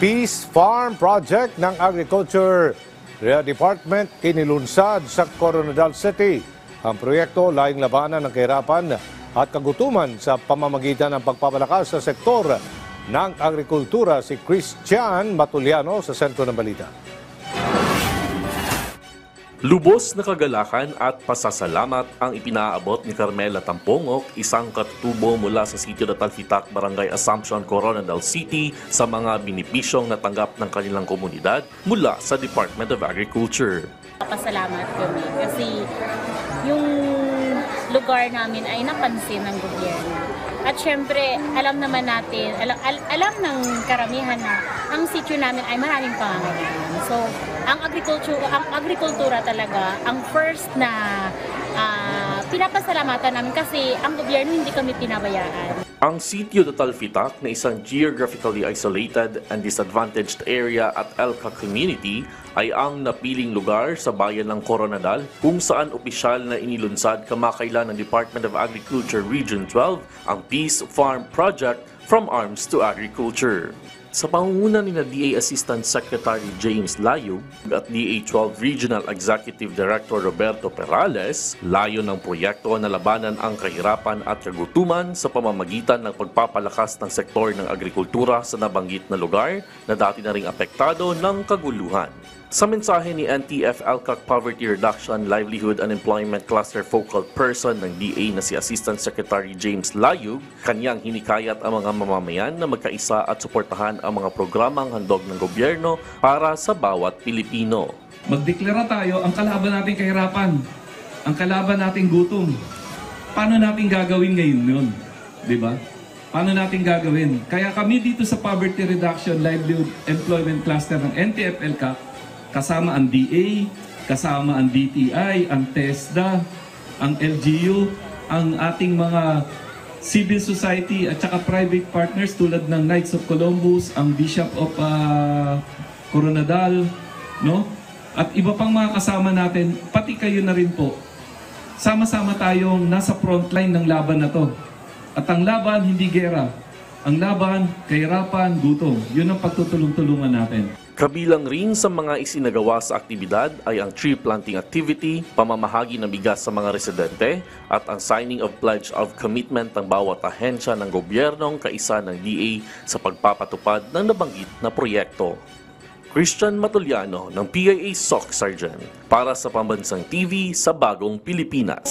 Peace Farm Project ng Agriculture Department inilunsad sa Coronadal City. Ang proyekto layong labanan ng kahirapan at kagutuman sa pamamagitan ng pagpapalakas sa sektor ng agrikultura. Si Christian Matuliano sa sentro ng balita. Lubos na kagalakan at pasasalamat ang ipinaabot ni Carmela Tampongok, isang katutubo mula sa sitio na Talfitak, Barangay Assumption, Coronadal City, sa mga binipisyong natanggap ng kanilang komunidad mula sa Department of Agriculture. Pasalamat kami kasi yung lugar namin ay napansin ng gobyerno. At syempre, alam naman natin, alam ng karamihan na ang sitio namin ay maraming pangangailangan. So, ang agrikultura talaga, ang first na pinapasalamatan namin kasi ang gobyerno hindi kami pinabayaan. Ang sitio na Talfitak na isang geographically isolated and disadvantaged area at Elca community ay ang napiling lugar sa bayan ng Coronadal kung saan opisyal na inilunsad kamakailan ng Department of Agriculture Region 12 ang Peace Farm Project from Arms to Agriculture. Sa pangunguna ni DA Assistant Secretary James Layug at DA 12 Regional Executive Director Roberto Perales, layo ng proyekto na labanan ang kahirapan at kagutuman sa pamamagitan ng pagpapalakas ng sektor ng agrikultura sa nabanggit na lugar na dati na ring apektado ng kaguluhan. Sa mensahe ni NTF-ELCAC Poverty Reduction, Livelihood and Employment Cluster Focal Person ng DA na si Assistant Secretary James Layug, kanyang hinikayat ang mga mamamayan na magkaisa at suportahan ang mga programang handog ng gobyerno para sa bawat Pilipino. Magdeklara tayo ang kalaban nating kahirapan, ang kalaban nating gutom. Paano natin gagawin ngayon yun? Diba? Paano natin gagawin? Kaya kami dito sa Poverty Reduction, Livelihood Employment Cluster ng NTF-ELCAC, kasama ang DA, kasama ang DTI, ang TESDA, ang LGU, ang ating mga civil society at saka private partners tulad ng Knights of Columbus, ang Bishop of Coronadal, no? At iba pang mga kasama natin, pati kayo na rin po. Sama-sama tayong nasa frontline ng laban na to. At ang laban, hindi gera. Ang laban, kahirapan, gutom. Yun ang pagtutulong-tulungan natin. Kabilang rin sa mga isinagawa sa aktibidad ay ang tree planting activity, pamamahagi ng bigas sa mga residente, at ang signing of pledge of commitment ng bawat ahensya ng gobyernong kaisa ng DA sa pagpapatupad ng nabanggit na proyekto. Christian Matuliano ng PIA SOC Sergeant para sa Pambansang TV sa Bagong Pilipinas.